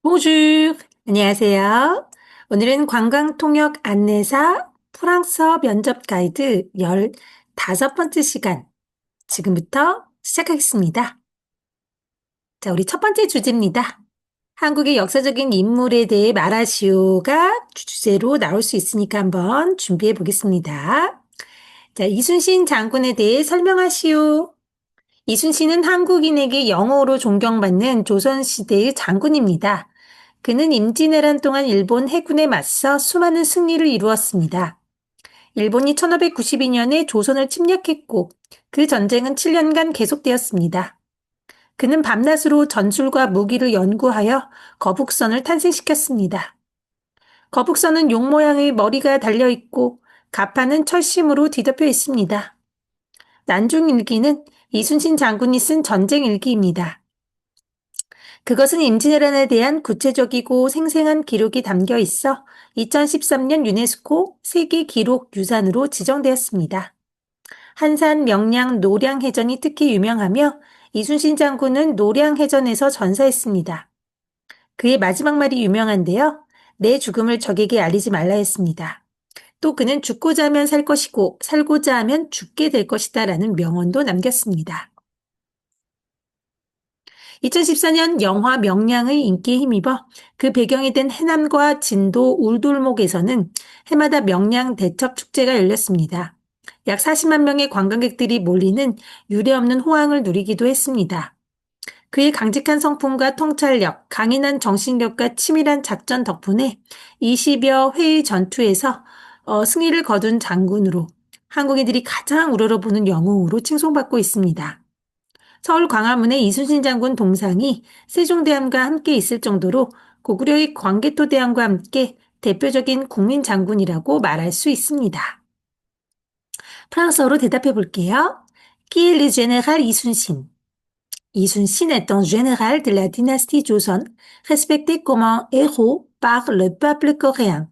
Bonjour. 안녕하세요. 오늘은 관광통역 안내사 프랑스어 면접 가이드 15번째 시간, 지금부터 시작하겠습니다. 자, 우리 첫 번째 주제입니다. 한국의 역사적인 인물에 대해 말하시오가 주제로 나올 수 있으니까 한번 준비해 보겠습니다. 자, 이순신 장군에 대해 설명하시오. 이순신은 한국인에게 영어로 존경받는 조선시대의 장군입니다. 그는 임진왜란 동안 일본 해군에 맞서 수많은 승리를 이루었습니다. 일본이 1592년에 조선을 침략했고 그 전쟁은 7년간 계속되었습니다. 그는 밤낮으로 전술과 무기를 연구하여 거북선을 탄생시켰습니다. 거북선은 용 모양의 머리가 달려있고 가판은 철심으로 뒤덮여 있습니다. 난중일기는 이순신 장군이 쓴 전쟁일기입니다. 그것은 임진왜란에 대한 구체적이고 생생한 기록이 담겨 있어 2013년 유네스코 세계기록유산으로 지정되었습니다. 한산, 명량, 노량해전이 특히 유명하며 이순신 장군은 노량해전에서 전사했습니다. 그의 마지막 말이 유명한데요. 내 죽음을 적에게 알리지 말라 했습니다. 또 그는 죽고자 하면 살 것이고 살고자 하면 죽게 될 것이다 라는 명언도 남겼습니다. 2014년 영화 명량의 인기에 힘입어 그 배경이 된 해남과 진도 울돌목에서는 해마다 명량 대첩 축제가 열렸습니다. 약 40만 명의 관광객들이 몰리는 유례없는 호황을 누리기도 했습니다. 그의 강직한 성품과 통찰력, 강인한 정신력과 치밀한 작전 덕분에 20여 회의 전투에서 승리를 거둔 장군으로 한국인들이 가장 우러러보는 영웅으로 칭송받고 있습니다. 서울 광화문에 이순신 장군 동상이 세종대왕과 함께 있을 정도로 고구려의 광개토대왕과 함께 대표적인 국민 장군이라고 말할 수 있습니다. 프랑스어로 대답해 볼게요. Qui est le général Isun-sin? Isun-sin est un général de la dynastie Joseon, respecté comme un héros par le peuple coréen.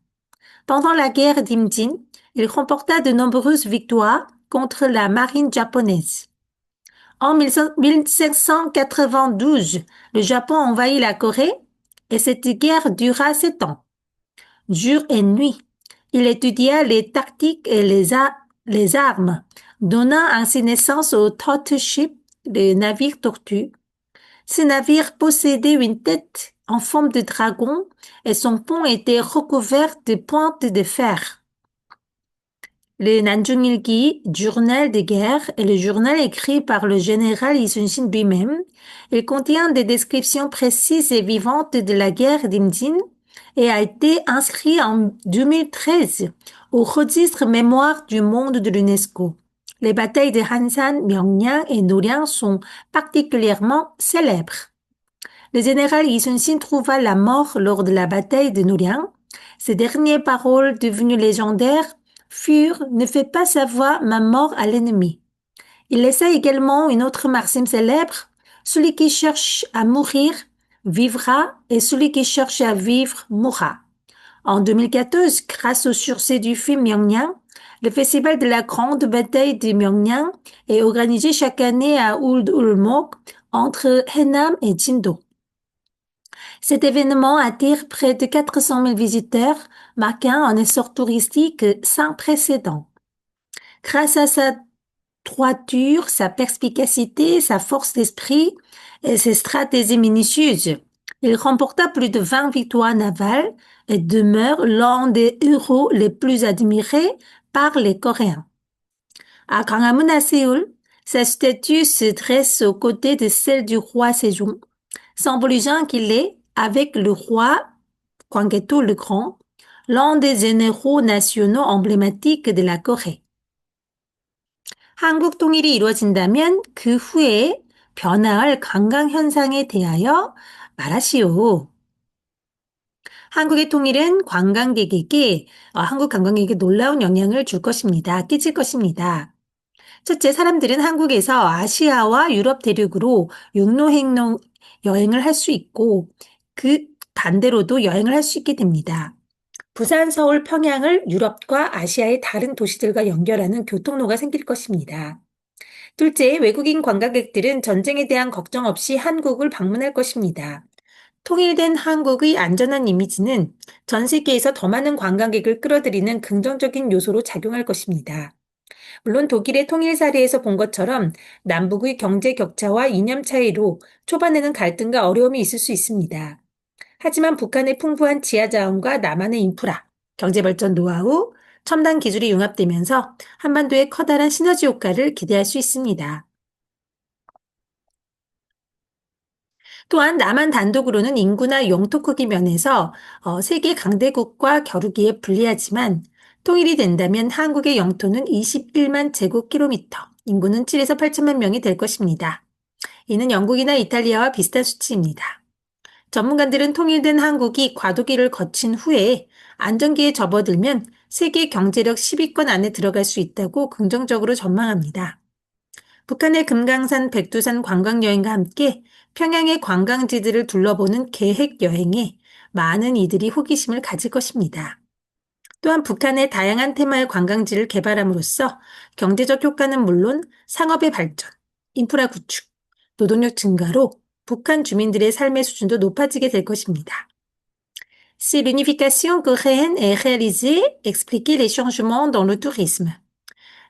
Pendant la guerre d'Imjin, il remporta de nombreuses victoires contre la marine japonaise. En 1792, le Japon envahit la Corée et cette guerre dura 7 ans. Jour et nuit, il étudia les tactiques et les armes, donnant ainsi naissance au Torture Ship, le navire tortue. Ce navire possédait une tête en forme de dragon et son pont était recouvert de pointes de fer. Le Nanjung-ilgi, journal de guerre, est le journal écrit par le général Isun-sin lui-même. Il contient des descriptions précises et vivantes de la guerre d'Imjin et a été inscrit en 2013 au registre mémoire du monde de l'UNESCO. Les batailles de Hansan, Myeongnyang et Noryang sont particulièrement célèbres. Le général Isun-sin trouva la mort lors de la bataille de Noryang. Ses dernières paroles, devenues légendaires, furent « Ne fais pas savoir ma mort à l'ennemi ». Il laissa également une autre maxime célèbre « Celui qui cherche à mourir vivra et celui qui cherche à vivre mourra ». En 2014, grâce au succès du film Myeongnyang, le festival de la grande bataille de Myeongnyang est organisé chaque année à Ulmok entre Haenam et Jindo. Cet événement attire près de 400 000 visiteurs, marquant un essor touristique sans précédent. Grâce à sa droiture, sa perspicacité, sa force d'esprit et ses stratégies minutieuses, il remporta plus de 20 victoires navales et demeure l'un des héros les plus admirés par les Coréens. À Gwanghwamun à Séoul, sa statue se dresse aux côtés de celle du roi Sejong, symbolisant qu'il est, avec le roi Gwanggaeto le Grand, l'un des généraux nationaux emblématiques de la Corée. 한국 통일이 이루어진다면 그 후에 변화할 관광 현상에 대하여 말하시오. 한국의 통일은 한국 관광객에게 놀라운 영향을 줄 것입니다. 끼칠 것입니다. 첫째, 사람들은 한국에서 아시아와 유럽 대륙으로 육로행로 여행을 할 수 있고 그 반대로도 여행을 할 수 있게 됩니다. 부산, 서울, 평양을 유럽과 아시아의 다른 도시들과 연결하는 교통로가 생길 것입니다. 둘째, 외국인 관광객들은 전쟁에 대한 걱정 없이 한국을 방문할 것입니다. 통일된 한국의 안전한 이미지는 전 세계에서 더 많은 관광객을 끌어들이는 긍정적인 요소로 작용할 것입니다. 물론 독일의 통일 사례에서 본 것처럼 남북의 경제 격차와 이념 차이로 초반에는 갈등과 어려움이 있을 수 있습니다. 하지만 북한의 풍부한 지하 자원과 남한의 인프라, 경제 발전 노하우, 첨단 기술이 융합되면서 한반도에 커다란 시너지 효과를 기대할 수 있습니다. 또한 남한 단독으로는 인구나 영토 크기 면에서 세계 강대국과 겨루기에 불리하지만 통일이 된다면 한국의 영토는 21만 제곱킬로미터, 인구는 7에서 8천만 명이 될 것입니다. 이는 영국이나 이탈리아와 비슷한 수치입니다. 전문가들은 통일된 한국이 과도기를 거친 후에 안정기에 접어들면 세계 경제력 10위권 안에 들어갈 수 있다고 긍정적으로 전망합니다. 북한의 금강산 백두산 관광여행과 함께 평양의 관광지들을 둘러보는 계획 여행에 많은 이들이 호기심을 가질 것입니다. 또한 북한의 다양한 테마의 관광지를 개발함으로써 경제적 효과는 물론 상업의 발전, 인프라 구축, 노동력 증가로 북한 주민들의 삶의 수준도 높아지게 될 것입니다. Si l'unification coréenne est réalisée, expliquer les changements dans le tourisme.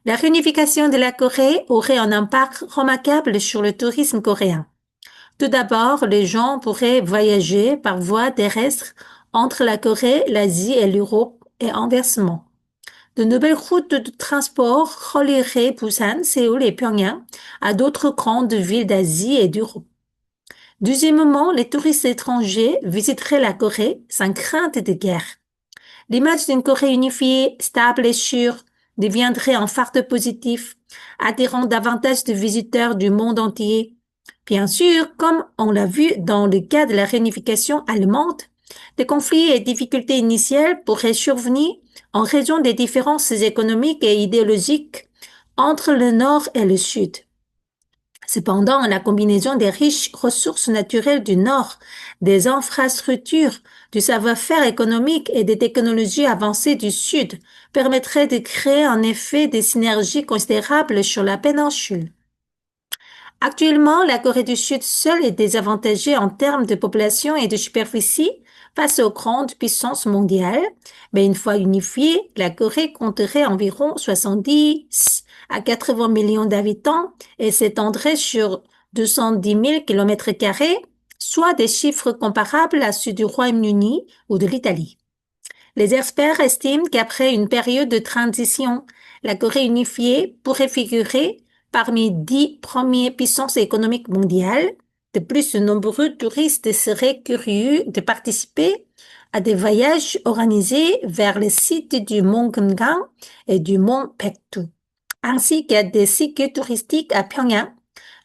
La réunification de la Corée aurait un impact remarquable sur le tourisme coréen. Tout d'abord, les gens pourraient voyager par voie terrestre entre la Corée, l'Asie et l'Europe et inversement. De nouvelles routes de transport relieraient Busan, Séoul et Pyongyang à d'autres grandes villes d'Asie et d'Europe. Deuxièmement, les touristes étrangers visiteraient la Corée sans crainte de guerre. L'image d'une Corée unifiée, stable et sûre deviendrait un phare positif, attirant davantage de visiteurs du monde entier. Bien sûr, comme on l'a vu dans le cas de la réunification allemande, des conflits et difficultés initiales pourraient survenir en raison des différences économiques et idéologiques entre le Nord et le Sud. Cependant, la combinaison des riches ressources naturelles du Nord, des infrastructures, du savoir-faire économique et des technologies avancées du Sud permettrait de créer en effet des synergies considérables sur la péninsule. Actuellement, la Corée du Sud seule est désavantagée en termes de population et de superficie face aux grandes puissances mondiales, mais une fois unifiée, la Corée compterait environ 70 à 80 millions d'habitants et s'étendrait sur 210 000 km², soit des chiffres comparables à ceux du Royaume-Uni ou de l'Italie. Les experts estiment qu'après une période de transition, la Corée unifiée pourrait figurer parmi 10 premières puissances économiques mondiales. De plus, de nombreux touristes seraient curieux de participer à des voyages organisés vers les sites du mont Kumgang et du mont Paektu, ainsi qu'à des sites touristiques à Pyongyang.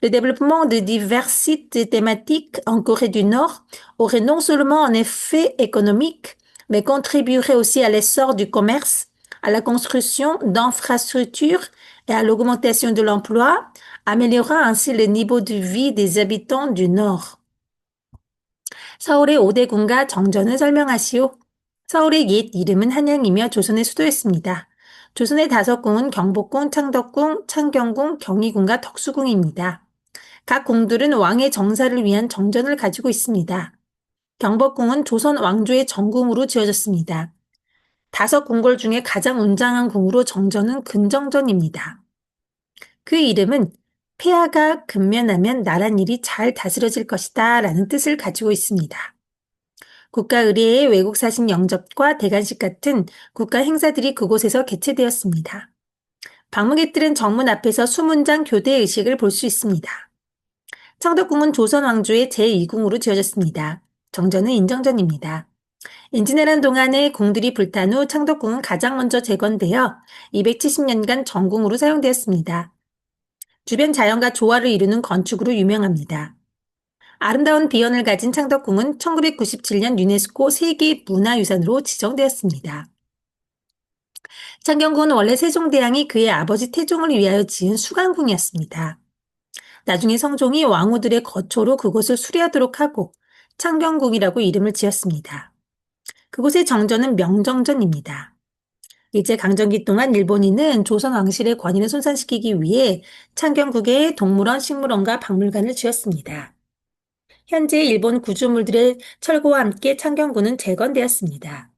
Le développement de divers sites thématiques en Corée du Nord aurait non seulement un effet économique, mais contribuerait aussi à l'essor du commerce, à la construction d'infrastructures et à l'augmentation de l'emploi, améliorant ainsi le niveau de vie des habitants du Nord. 서울의 5대 군과 정전을 설명하시오. 서울의 옛 이름은 한양이며 조선의 수도였습니다. 조선의 5궁은 경복궁, 창덕궁, 창경궁, 경희궁과 덕수궁입니다. 각 궁들은 왕의 정사를 위한 정전을 가지고 있습니다. 경복궁은 조선 왕조의 정궁으로 지어졌습니다. 5궁궐 중에 가장 웅장한 궁으로 정전은 근정전입니다. 그 이름은 폐하가 근면하면 나랏일이 잘 다스려질 것이다 라는 뜻을 가지고 있습니다. 국가의례의 외국사신 영접과 대관식 같은 국가 행사들이 그곳에서 개최되었습니다. 방문객들은 정문 앞에서 수문장 교대 의식을 볼 수 있습니다. 창덕궁은 조선 왕조의 제2궁으로 지어졌습니다. 정전은 인정전입니다. 임진왜란 동안에 궁들이 불탄 후 창덕궁은 가장 먼저 재건되어 270년간 정궁으로 사용되었습니다. 주변 자연과 조화를 이루는 건축으로 유명합니다. 아름다운 비연을 가진 창덕궁은 1997년 유네스코 세계문화유산으로 지정되었습니다. 창경궁은 원래 세종대왕이 그의 아버지 태종을 위하여 지은 수강궁이었습니다. 나중에 성종이 왕후들의 거초로 그곳을 수리하도록 하고 창경궁이라고 이름을 지었습니다. 그곳의 정전은 명정전입니다. 일제강점기 동안 일본인은 조선 왕실의 권위를 손상시키기 위해 창경궁에 동물원, 식물원과 박물관을 지었습니다. 현재 일본 구조물들의 철거와 함께 창경궁은 재건되었습니다.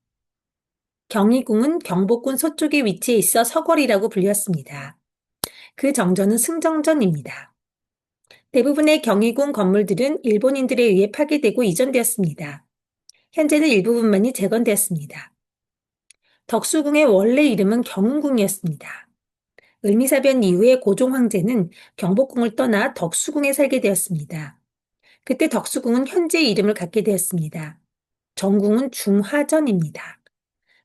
경희궁은 경복궁 서쪽에 위치해 있어 서궐이라고 불렸습니다. 그 정전은 승정전입니다. 대부분의 경희궁 건물들은 일본인들에 의해 파괴되고 이전되었습니다. 현재는 일부분만이 재건되었습니다. 덕수궁의 원래 이름은 경운궁이었습니다. 을미사변 이후에 고종 황제는 경복궁을 떠나 덕수궁에 살게 되었습니다. 그때 덕수궁은 현재 이름을 갖게 되었습니다. 정궁은 중화전입니다.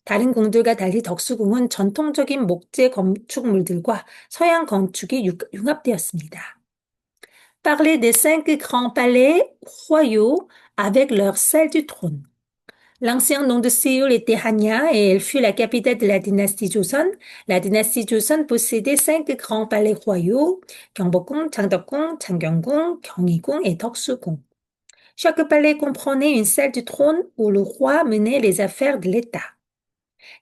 다른 궁들과 달리 덕수궁은 전통적인 목재 건축물들과 서양 건축이 융합되었습니다. Parler des cinq grands palais royaux avec leur salle du trône. L'ancien nom de Séoul était Hanya et elle fut la capitale de la dynastie Joseon. La dynastie Joseon possédait cinq grands palais royaux, Gyeongbokgung, Changdeokgung, Changgyeonggung, Gyeonghigung et Deoksugung. Chaque palais comprenait une salle du trône où le roi menait les affaires de l'État.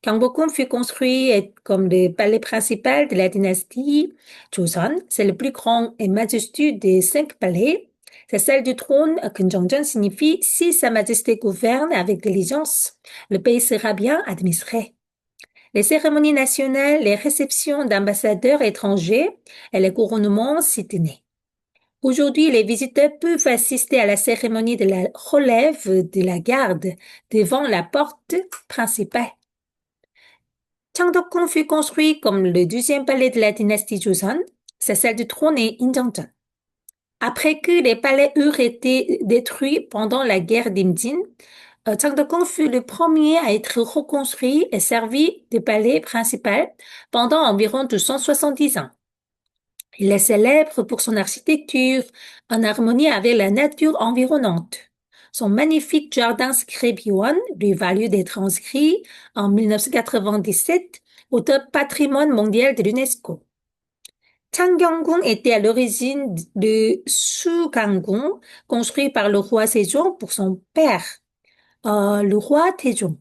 Gyeongbokgung fut construit comme le palais principal de la dynastie Joseon. C'est le plus grand et majestueux des cinq palais. Sa salle du trône, Kunjeongjeon, signifie si Sa Majesté gouverne avec diligence, le pays sera bien administré. Les cérémonies nationales, les réceptions d'ambassadeurs étrangers et les couronnements s'y tenaient. Aujourd'hui, les visiteurs peuvent assister à la cérémonie de la relève de la garde devant la porte principale. Changdeokgung fut construit comme le deuxième palais de la dynastie Joseon. Sa salle du trône est Injeongjeon. Après que les palais eurent été détruits pendant la guerre d'Imjin, Changdeokgung fut le premier à être reconstruit et servi de palais principal pendant environ 270 ans. Il est célèbre pour son architecture en harmonie avec la nature environnante. Son magnifique jardin secret Biwon lui valut d'être inscrit en 1997 au top patrimoine mondial de l'UNESCO. Changgyeonggung était à l'origine de Sugangung, construit par le roi Sejong pour son père, le roi Taejong.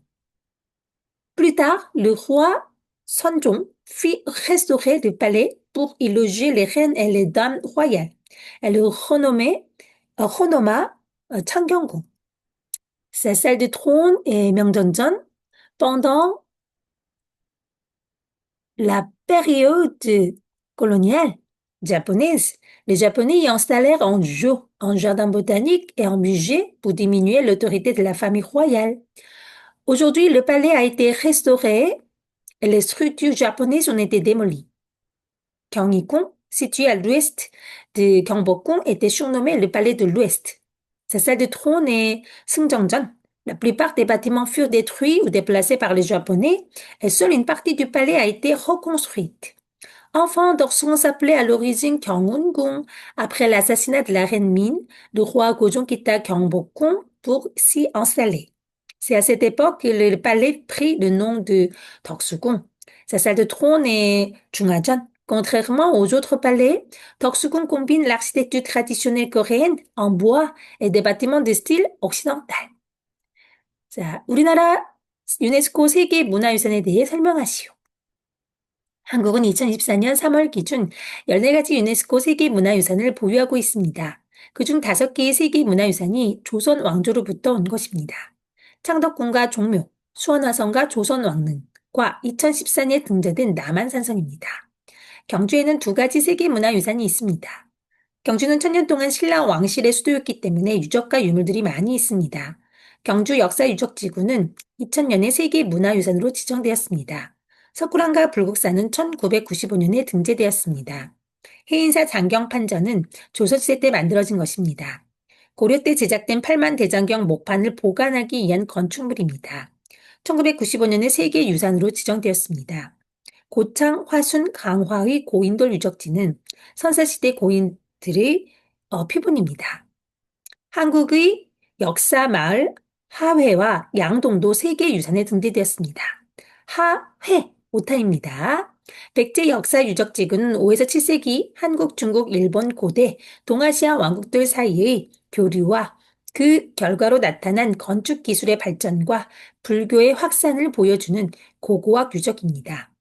Plus tard, le roi Seonjong fit restaurer le palais pour y loger les reines et les dames royales. Elle le renoma Changgyeonggung. Sa salle de trône est Myeongjeonjeon. Pendant la période coloniale japonaise, les Japonais y installèrent un jardin botanique et un musée pour diminuer l'autorité de la famille royale. Aujourd'hui, le palais a été restauré et les structures japonaises ont été démolies. Gyeonghigung, situé à l'ouest de Gyeongbokgung, était surnommé le palais de l'Ouest. Sa salle de trône est Seungjeongjeon. La plupart des bâtiments furent détruits ou déplacés par les Japonais et seule une partie du palais a été reconstruite. Enfant, Deoksugung s'appelait à l'origine Gyeongungung. Après l'assassinat de la reine Min, le roi Gojong quitta Gyeongbokgung pour s'y installer. C'est à cette époque que le palais prit le nom de Deoksugung. Sa salle de trône est Junghajeon. Contrairement aux autres palais, Deoksugung combine l'architecture traditionnelle coréenne en bois et des bâtiments de style occidental. 자, 우리나라 유네스코 세계 문화유산에 대해 설명하시오. 한국은 2024년 3월 기준 14가지 유네스코 세계문화유산을 보유하고 있습니다. 그중 5개의 세계문화유산이 조선 왕조로부터 온 것입니다. 창덕궁과 종묘, 수원화성과 조선왕릉과 2014년에 등재된 남한산성입니다. 경주에는 2가지 세계문화유산이 있습니다. 경주는 천년 동안 신라 왕실의 수도였기 때문에 유적과 유물들이 많이 있습니다. 경주 역사유적지구는 2000년에 세계문화유산으로 지정되었습니다. 석굴암과 불국사는 1995년에 등재되었습니다. 해인사 장경판전은 조선시대 때 만들어진 것입니다. 고려 때 제작된 팔만대장경 목판을 보관하기 위한 건축물입니다. 1995년에 세계유산으로 지정되었습니다. 고창, 화순, 강화의 고인돌 유적지는 선사시대 고인들의 표본입니다. 한국의 역사 마을 하회와 양동도 세계유산에 등재되었습니다. 하회, 오타입니다. 백제 역사 유적지구는 5에서 7세기 한국, 중국, 일본, 고대, 동아시아 왕국들 사이의 교류와 그 결과로 나타난 건축 기술의 발전과 불교의 확산을 보여주는 고고학 유적입니다.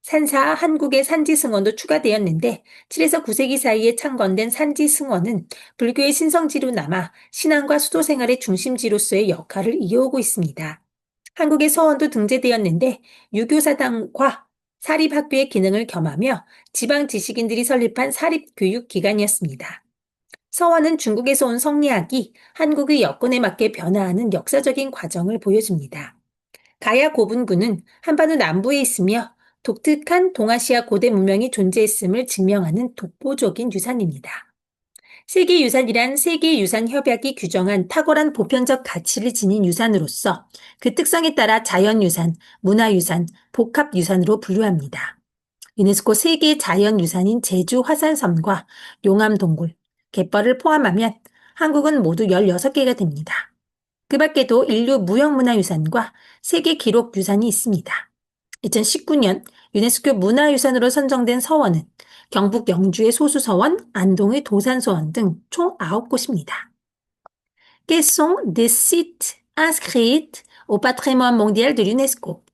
산사 한국의 산지승원도 추가되었는데 7에서 9세기 사이에 창건된 산지승원은 불교의 신성지로 남아 신앙과 수도 생활의 중심지로서의 역할을 이어오고 있습니다. 한국의 서원도 등재되었는데 유교사당과 사립학교의 기능을 겸하며 지방 지식인들이 설립한 사립교육기관이었습니다. 서원은 중국에서 온 성리학이 한국의 여건에 맞게 변화하는 역사적인 과정을 보여줍니다. 가야 고분군은 한반도 남부에 있으며 독특한 동아시아 고대 문명이 존재했음을 증명하는 독보적인 유산입니다. 세계유산이란 세계유산협약이 규정한 탁월한 보편적 가치를 지닌 유산으로서 그 특성에 따라 자연유산, 문화유산, 복합유산으로 분류합니다. 유네스코 세계 자연유산인 제주 화산섬과 용암동굴, 갯벌을 포함하면 한국은 모두 16개가 됩니다. 그 밖에도 인류 무형문화유산과 세계 기록유산이 있습니다. 2019년 유네스코 문화유산으로 선정된 서원은 경북 영주의 소수서원, 안동의 도산서원 등 총 9곳입니다. Quels sont des sites inscrits au patrimoine mondial de l'UNESCO?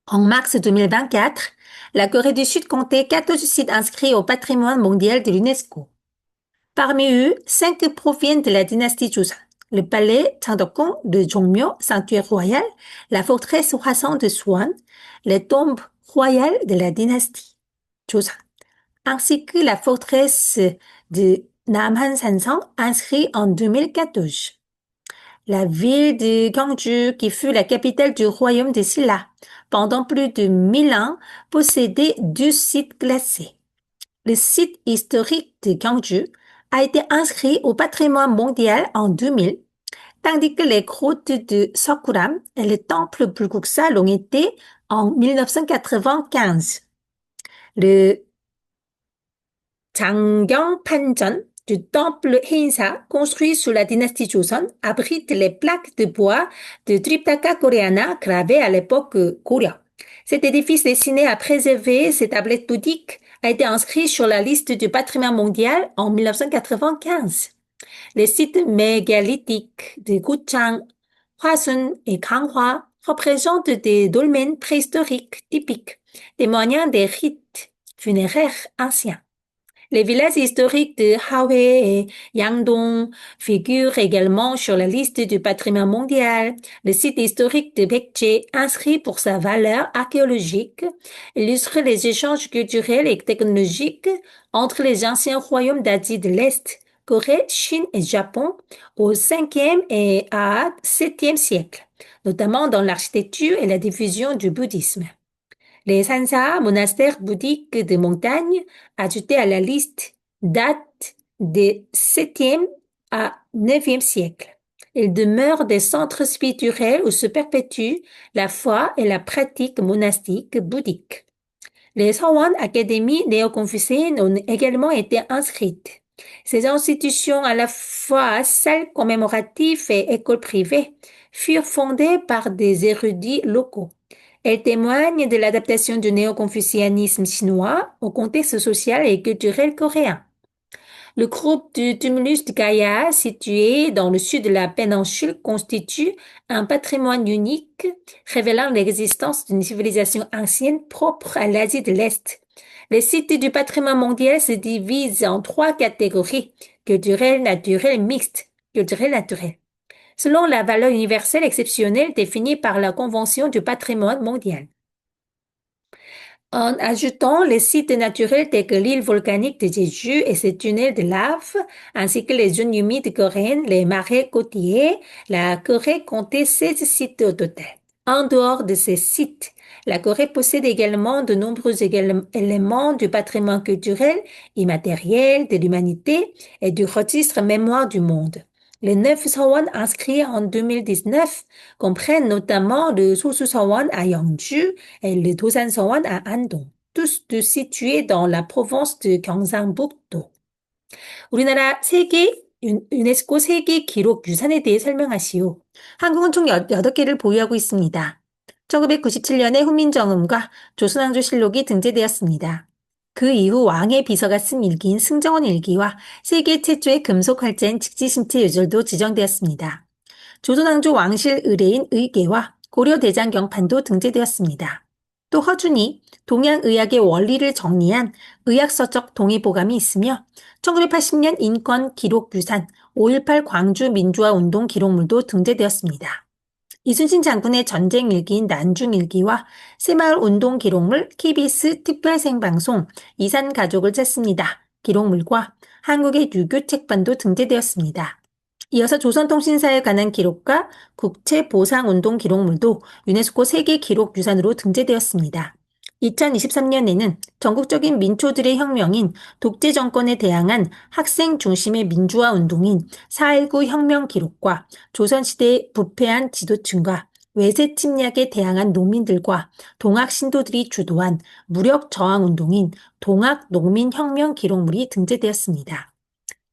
En mars 2024, la Corée du Sud comptait 14 sites inscrits au patrimoine mondial de l'UNESCO. Parmi eux, 5 proviennent de la dynastie Joseon. Le palais Changdeokgung de Jongmyo, sanctuaire royal, la forteresse Hwaseong de Suwon, les tombes royales de la dynastie Joseon, ainsi que la forteresse de Namhan Sansang, inscrite en 2014. La ville de Gyeongju, qui fut la capitale du royaume de Silla, pendant plus de 1000 ans, possédait 2 sites classés. Le site historique de Gyeongju a été inscrit au patrimoine mondial en 2000, tandis que les grottes de Seokguram et le temple Bulguksa l'ont été en 1995. Le Jangyangpanjeon du temple Heinsa, construit sous la dynastie Joseon, abrite les plaques de bois de Triptaka Coreana gravées à l'époque Goryeo. Cet édifice destiné à préserver ces tablettes bouddhiques a été inscrit sur la liste du patrimoine mondial en 1995. Les sites mégalithiques de Guchang, Hwasun et Ganghwa représentent des dolmens préhistoriques typiques, témoignant des rites funéraires anciens. Les villages historiques de Hwae et Yangdong figurent également sur la liste du patrimoine mondial. Le site historique de Baekje, inscrit pour sa valeur archéologique, illustre les échanges culturels et technologiques entre les anciens royaumes d'Asie de l'Est, Corée, Chine et Japon, au 5e et à 7e siècle, notamment dans l'architecture et la diffusion du bouddhisme. Les Sansa, monastères bouddhiques de montagne, ajoutés à la liste, datent des 7e à 9e siècles. Ils demeurent des centres spirituels où se perpétue la foi et la pratique monastique bouddhique. Les Sowon Académies néo-confucéennes ont également été inscrites. Ces institutions, à la fois salles commémoratives et écoles privées, furent fondées par des érudits locaux. Elles témoignent de l'adaptation du néo-confucianisme chinois au contexte social et culturel coréen. Le groupe du tumulus de Gaïa, situé dans le sud de la péninsule, constitue un patrimoine unique, révélant l'existence d'une civilisation ancienne propre à l'Asie de l'Est. Les sites du patrimoine mondial se divisent en 3 catégories: culturel, naturel, mixte, culturel, naturel, selon la valeur universelle exceptionnelle définie par la Convention du patrimoine mondial. En ajoutant les sites naturels tels que l'île volcanique de Jeju et ses tunnels de lave, ainsi que les zones humides coréennes, les marais côtiers, la Corée comptait 16 sites au total. En dehors de ces sites, la Corée possède également de nombreux éléments du patrimoine culturel, immatériel de l'humanité et du registre mémoire du monde. Les 9 Sowon inscrits en 2019 comprennent notamment le Sosu Sowon à Yeongju et le Dosan Sowon à Andong, tous deux situés dans la province de Gyeongsangbuk-do. 우리나라 유네스코 세계 기록 유산에 대해 설명하시오. 한국은 총 8개를 보유하고 있습니다. 1997년에 훈민정음과 조선왕조실록이 등재되었습니다. 그 이후 왕의 비서가 쓴 일기인 승정원 일기와 세계 최초의 금속 활자인 직지심체 유절도 지정되었습니다. 조선왕조 왕실 의뢰인 의계와 고려 대장 경판도 등재되었습니다. 또 허준이 동양의학의 원리를 정리한 의학서적 동의보감이 있으며 1980년 인권 기록 유산 5.18 광주 민주화 운동 기록물도 등재되었습니다. 이순신 장군의 전쟁 일기인 난중일기와 새마을 운동 기록물 KBS 특별생방송 이산가족을 찾습니다. 기록물과 한국의 유교 책반도 등재되었습니다. 이어서 조선통신사에 관한 기록과 국채보상운동 기록물도 유네스코 세계기록유산으로 등재되었습니다. 2023년에는 전국적인 민초들의 혁명인 독재 정권에 대항한 학생 중심의 민주화 운동인 4.19 혁명 기록과 조선시대의 부패한 지도층과 외세 침략에 대항한 농민들과 동학 신도들이 주도한 무력 저항 운동인 동학 농민혁명 기록물이 등재되었습니다.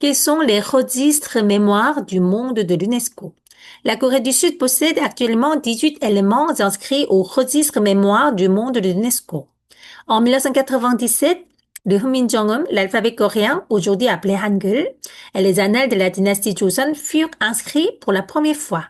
Quels sont les registres mémoire du monde de l'UNESCO? La Corée du Sud possède actuellement 18 éléments inscrits au registre mémoire du monde de l'UNESCO. En 1997, le Hunminjeongeum, l'alphabet coréen, aujourd'hui appelé Hangul, et les annales de la dynastie Joseon furent inscrits pour la première fois.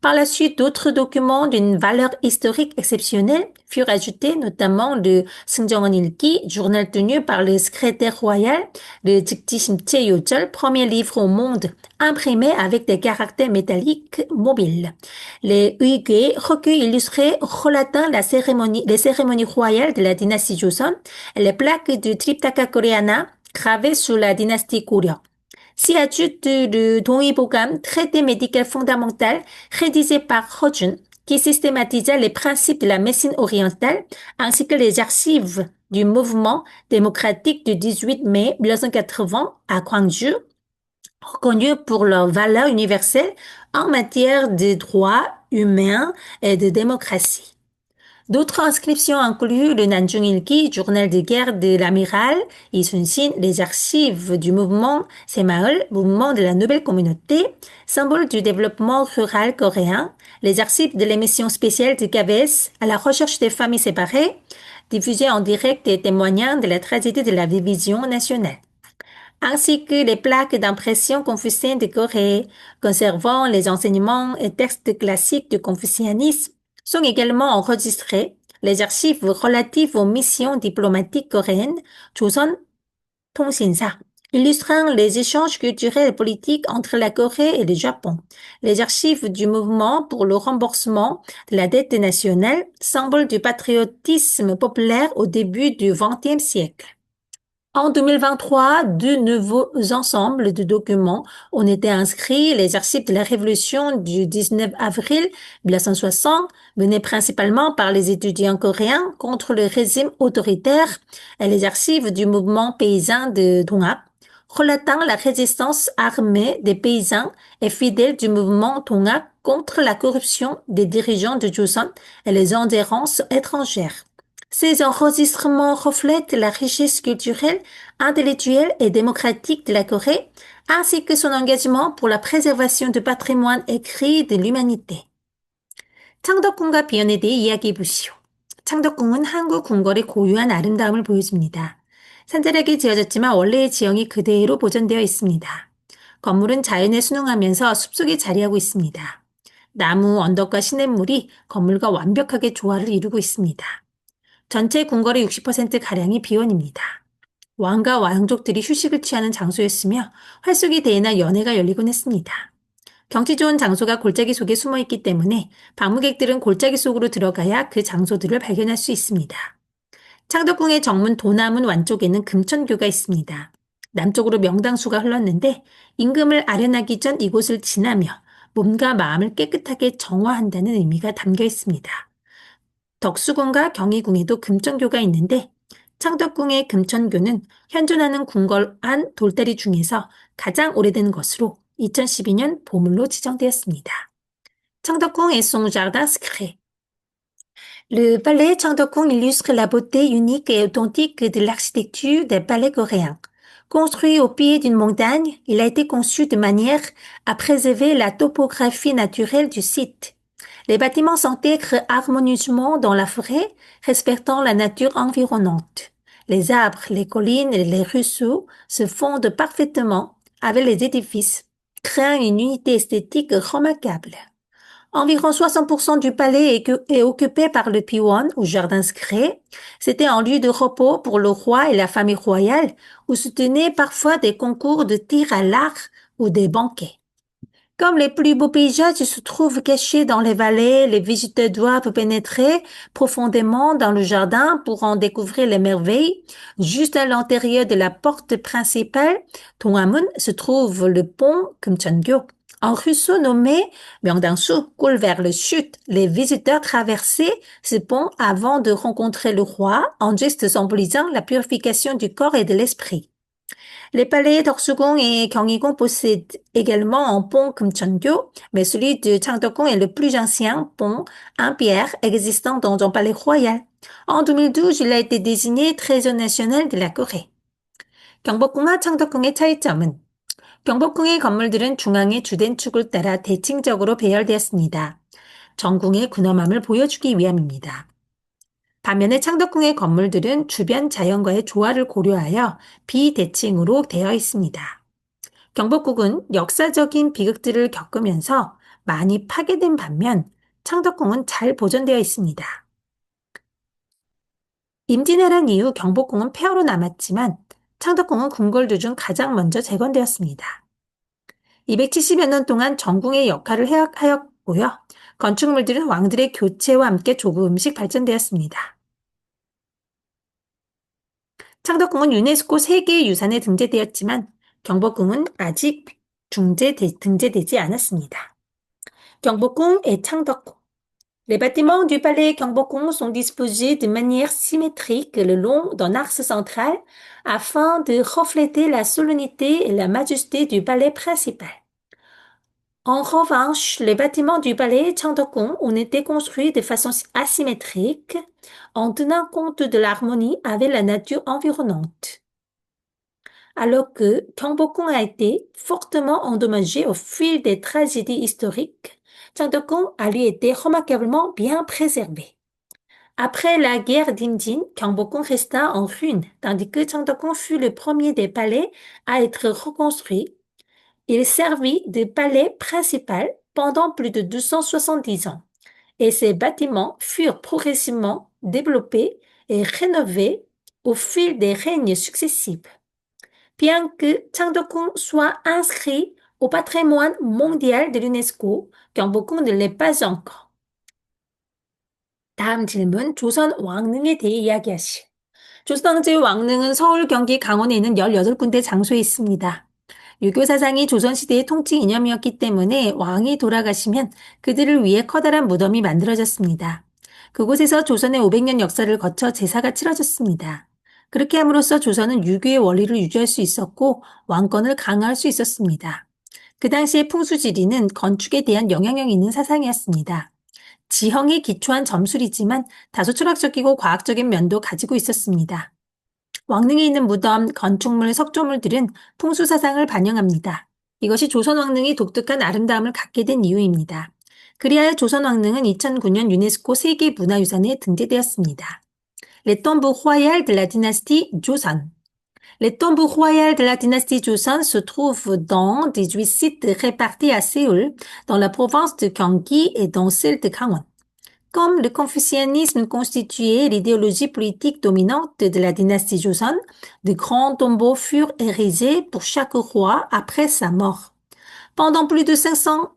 Par la suite, d'autres documents d'une valeur historique exceptionnelle furent ajoutés, notamment le Seungjeongeon Ilki, journal tenu par le secrétaire royal, le Jigji Simche Yojol, premier livre au monde imprimé avec des caractères métalliques mobiles. Les Uige, recueils illustrés relatant les cérémonies royales de la dynastie Joseon et les plaques du Triptaka Koreana gravées sur la dynastie Goryeo. S'y ajoute le 동의보감, traité médical fondamental, rédigé par Hojun, qui systématisa les principes de la médecine orientale, ainsi que les archives du mouvement démocratique du 18 mai 1980 à Gwangju, reconnus pour leur valeur universelle en matière de droits humains et de démocratie. D'autres inscriptions incluent le Nanjung-ilki, journal de guerre de l'amiral Isun-sin, les archives du mouvement Semaeul, mouvement de la nouvelle communauté, symbole du développement rural coréen, les archives de l'émission spéciale de KBS à la recherche des familles séparées, diffusées en direct et témoignant de la tragédie de la division nationale, ainsi que les plaques d'impression confucienne de Corée, conservant les enseignements et textes classiques du confucianisme, sont également enregistrés les archives relatives aux missions diplomatiques coréennes, Joseon Tongsinsa, illustrant les échanges culturels et politiques entre la Corée et le Japon, les archives du mouvement pour le remboursement de la dette nationale, symbole du patriotisme populaire au début du XXe siècle. En 2023, deux nouveaux ensembles de documents ont été inscrits, les archives de la Révolution du 19 avril 1960, menés principalement par les étudiants coréens contre le régime autoritaire, et les archives du mouvement paysan de Dongap, relatant la résistance armée des paysans et fidèles du mouvement Dongap contre la corruption des dirigeants de Joseon et les ingérences étrangères. Ces enregistrements reflètent la richesse culturelle, intellectuelle et démocratique de la Corée, ainsi que son engagement pour la préservation du patrimoine écrit de l'humanité. 창덕궁과 비연에 대해 이야기해 보시오. 창덕궁은 한국 궁궐의 고유한 아름다움을 보여줍니다. 산자락이 지어졌지만 원래의 지형이 그대로 보존되어 있습니다. 건물은 자연에 순응하면서 숲속에 자리하고 있습니다. 나무, 언덕과 시냇물이 건물과 완벽하게 조화를 이루고 있습니다. 전체 궁궐의 60%가량이 비원입니다. 왕과 왕족들이 휴식을 취하는 장소였으며 활쏘기 대회나 연회가 열리곤 했습니다. 경치 좋은 장소가 골짜기 속에 숨어 있기 때문에 방문객들은 골짜기 속으로 들어가야 그 장소들을 발견할 수 있습니다. 창덕궁의 정문 도남문 완쪽에는 금천교가 있습니다. 남쪽으로 명당수가 흘렀는데 임금을 아련하기 전 이곳을 지나며 몸과 마음을 깨끗하게 정화한다는 의미가 담겨 있습니다. 덕수궁과 경희궁에도 금천교가 있는데 창덕궁의 금천교는 현존하는 궁궐 안 돌다리 중에서 가장 오래된 것으로 2012년 보물로 지정되었습니다. 창덕궁 et son jardin secret. Le palais Changdeokgung illustre la beauté unique et authentique de l'architecture des palais coréens. Construit au pied d'une montagne, il a été conçu de manière à préserver la topographie naturelle du site. Les bâtiments s'intègrent harmonieusement dans la forêt, respectant la nature environnante. Les arbres, les collines et les ruisseaux se fondent parfaitement avec les édifices, créant une unité esthétique remarquable. Environ 60% du palais est occupé par le Piwon, ou jardin secret. C'était un lieu de repos pour le roi et la famille royale, où se tenaient parfois des concours de tir à l'arc ou des banquets. Comme les plus beaux paysages se trouvent cachés dans les vallées, les visiteurs doivent pénétrer profondément dans le jardin pour en découvrir les merveilles. Juste à l'intérieur de la porte principale, Donghamun, se trouve le pont Kumcheongyo. Un ruisseau nommé Myeongdangsu coule vers le sud. Les visiteurs traversaient ce pont avant de rencontrer le roi, un geste symbolisant la purification du corps et de l'esprit. Les palais d'Orsugon et Gyeonggigon possèdent également un pont Kumcheongyo, mais celui de Changdeokgung est le plus ancien pont en pierre existant dans un palais royal. En 2012, il a été désigné trésor national de la Corée. 경복궁과 창덕궁의 차이점은 경복궁의 건물들은 중앙의 주된 축을 따라 대칭적으로 배열되었습니다. 정궁의 근엄함을 보여주기 위함입니다. 반면에 창덕궁의 건물들은 주변 자연과의 조화를 고려하여 비대칭으로 되어 있습니다. 경복궁은 역사적인 비극들을 겪으면서 많이 파괴된 반면 창덕궁은 잘 보존되어 있습니다. 임진왜란 이후 경복궁은 폐허로 남았지만 창덕궁은 궁궐들 중 가장 먼저 재건되었습니다. 270여 년 동안 정궁의 역할을 하였고요. 건축물들은 왕들의 교체와 함께 조금씩 발전되었습니다. 창덕궁은 유네스코 세계유산에 등재되었지만 경복궁은 아직 등재되지 않았습니다. 경복궁 et 창덕궁. Les bâtiments du palais Gyeongbokgung sont disposés de manière symétrique le long d'un axe central afin de refléter la solennité et la majesté du palais principal. En revanche, les bâtiments du palais Changdeokgung ont été construits de façon asymétrique en tenant compte de l'harmonie avec la nature environnante. Alors que Gyeongbokgung a été fortement endommagé au fil des tragédies historiques, Changdeokgung a lui été remarquablement bien préservé. Après la guerre d'Imjin, Gyeongbokgung resta en ruine, tandis que Changdeokgung fut le premier des palais à être reconstruit. Il servit de palais principal pendant plus de 270 ans, et ces bâtiments furent progressivement développés et rénovés au fil des règnes successifs. Bien que Changdeokgung soit inscrit au patrimoine mondial de l'UNESCO, 경복궁 ne l'est pas encore. 다음 질문, 조선 왕릉에 대해 이야기하시. 조선 황제의 왕릉은 서울, 경기, 강원에 있는 18군데 장소에 있습니다. 유교 사상이 조선시대의 통치 이념이었기 때문에 왕이 돌아가시면 그들을 위해 커다란 무덤이 만들어졌습니다. 그곳에서 조선의 500년 역사를 거쳐 제사가 치러졌습니다. 그렇게 함으로써 조선은 유교의 원리를 유지할 수 있었고 왕권을 강화할 수 있었습니다. 그 당시의 풍수지리는 건축에 대한 영향력 있는 사상이었습니다. 지형에 기초한 점술이지만 다소 철학적이고 과학적인 면도 가지고 있었습니다. 왕릉에 있는 무덤, 건축물, 석조물들은 풍수 사상을 반영합니다. 이것이 조선 왕릉이 독특한 아름다움을 갖게 된 이유입니다. 그리하여 조선 왕릉은 2009년 유네스코 세계문화유산에 등재되었습니다. Les tombes royales de la dynastie Joseon. Les tombes royales de la dynastie Joseon se trouvent dans 18 sites répartis à Séoul, dans la province de Gyeonggi et dans celle de Gangwon. Comme le confucianisme constituait l'idéologie politique dominante de la dynastie Joseon, de grands tombeaux furent érigés pour chaque roi après sa mort. Pendant plus de 500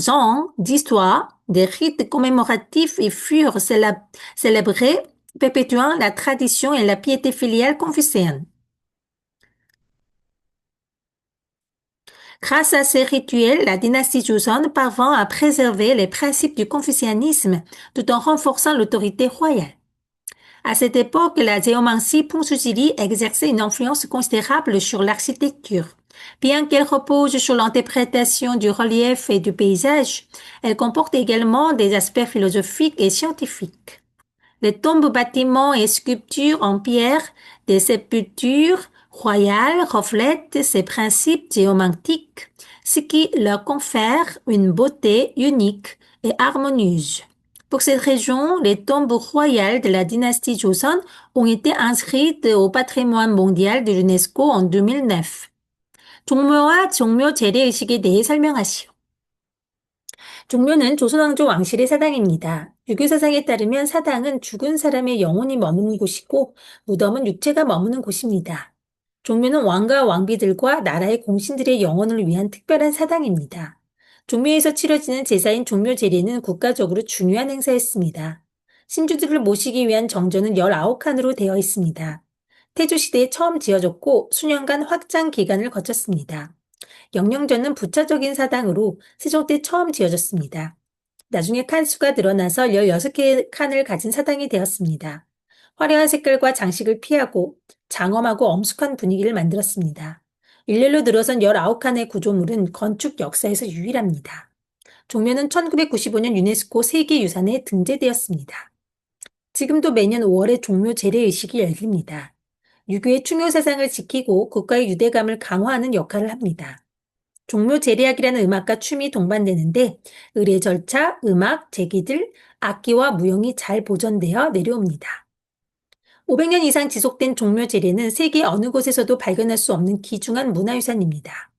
ans d'histoire, des rites commémoratifs y furent célébrés, perpétuant la tradition et la piété filiale confucéenne. Grâce à ces rituels, la dynastie Joseon parvint à préserver les principes du confucianisme tout en renforçant l'autorité royale. À cette époque, la géomancie Pungsujiri exerçait une influence considérable sur l'architecture. Bien qu'elle repose sur l'interprétation du relief et du paysage, elle comporte également des aspects philosophiques et scientifiques. Les tombes, bâtiments et sculptures en pierre des sépultures royales reflètent ces principes géomantiques, ce qui leur confère une beauté unique et harmonieuse. Pour cette région, les tombes royales de la dynastie Joseon ont été inscrites au patrimoine mondial de l'UNESCO en 2009. 종묘와 종묘 재래의식에 대해 설명하시오. 종묘는 조선왕조 왕실의 사당입니다. 유교 사상에 따르면 사당은 죽은 사람의 영혼이 머무는 곳이고 무덤은 육체가 머무는 곳입니다. 종묘는 왕과 왕비들과 나라의 공신들의 영혼을 위한 특별한 사당입니다. 종묘에서 치러지는 제사인 종묘 제례는 국가적으로 중요한 행사였습니다. 신주들을 모시기 위한 정전은 19칸으로 되어 있습니다. 태조시대에 처음 지어졌고 수년간 확장 기간을 거쳤습니다. 영령전은 부차적인 사당으로 세종 때 처음 지어졌습니다. 나중에 칸수가 늘어나서 16개의 칸을 가진 사당이 되었습니다. 화려한 색깔과 장식을 피하고 장엄하고 엄숙한 분위기를 만들었습니다. 일렬로 늘어선 19칸의 구조물은 건축 역사에서 유일합니다. 종묘는 1995년 유네스코 세계유산에 등재되었습니다. 지금도 매년 5월에 종묘 재래의식이 열립니다. 유교의 충효 사상을 지키고 국가의 유대감을 강화하는 역할을 합니다. 종묘 제례악이라는 음악과 춤이 동반되는데 의례 절차, 음악, 제기들, 악기와 무용이 잘 보존되어 내려옵니다. 500년 이상 지속된 종묘 제례는 세계 어느 곳에서도 발견할 수 없는 귀중한 문화유산입니다.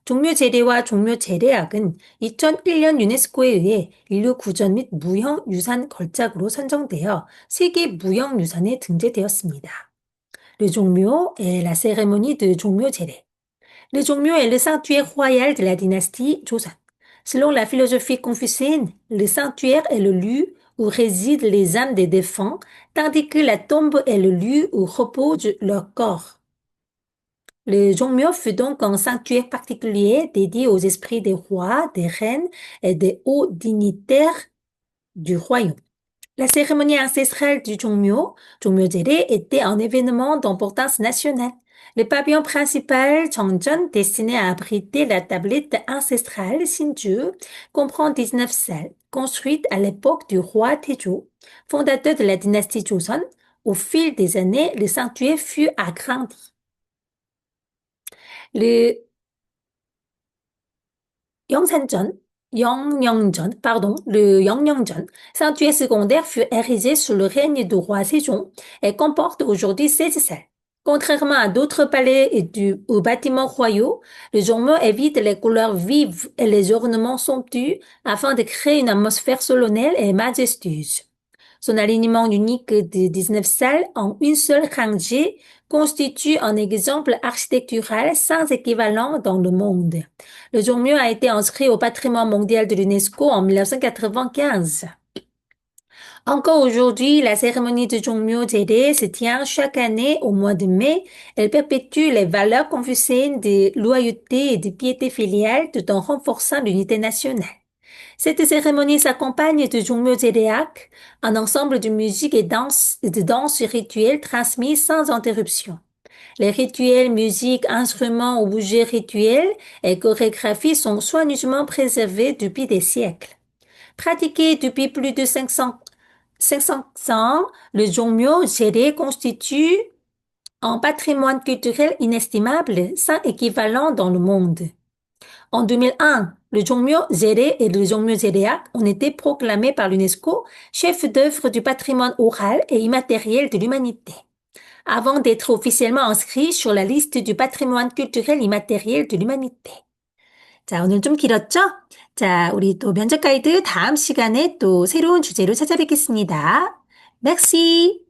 종묘 제례와 종묘 제례악은 2001년 유네스코에 의해 인류 구전 및 무형 유산 걸작으로 선정되어 세계 무형유산에 등재되었습니다. Le 종묘 est la cérémonie de 종묘 제례. Le Jongmyo est le sanctuaire royal de la dynastie Joseon. Selon la philosophie confucéenne, le sanctuaire est le lieu où résident les âmes des défunts, tandis que la tombe est le lieu où repose leur corps. Le Jongmyo fut donc un sanctuaire particulier dédié aux esprits des rois, des reines et des hauts dignitaires du royaume. La cérémonie ancestrale du Jongmyo, Jongmyo-jere, était un événement d'importance nationale. Le pavillon principal, Cheongjeon, destiné à abriter la tablette ancestrale Sinju, comprend 19 salles, construites à l'époque du roi Taejo, fondateur de la dynastie Joseon. Au fil des années, le sanctuaire fut agrandi. Le le Yeongnyeongjeon, sanctuaire secondaire fut érigé sous le règne du roi Sejong et comporte aujourd'hui 16 salles. Contrairement à d'autres palais ou bâtiments royaux, le Jongmyo évite les couleurs vives et les ornements somptueux afin de créer une atmosphère solennelle et majestueuse. Son alignement unique de 19 salles en une seule rangée constitue un exemple architectural sans équivalent dans le monde. Le Jongmyo a été inscrit au patrimoine mondial de l'UNESCO en 1995. Encore aujourd'hui, la cérémonie de Jongmyo Jere se tient chaque année au mois de mai. Elle perpétue les valeurs confucéennes de loyauté et de piété filiale tout en renforçant l'unité nationale. Cette cérémonie s'accompagne de Jongmyo Jereak, un ensemble de musique et de danse rituelles transmis sans interruption. Les rituels, musique, instruments ou bougies rituels et chorégraphies sont soigneusement préservés depuis des siècles. Pratiqué depuis plus de 500 ans, le Jongmyo Jere constitue un patrimoine culturel inestimable, sans équivalent dans le monde. En 2001, le Jongmyo Jere et le Jongmyo Jereak ont été proclamés par l'UNESCO chefs d'œuvre du patrimoine oral et immatériel de l'humanité, avant d'être officiellement inscrits sur la liste du patrimoine culturel immatériel de l'humanité. 자, 오늘 좀 길었죠? 자, 우리 또 면접 가이드 다음 시간에 또 새로운 주제로 찾아뵙겠습니다. Merci!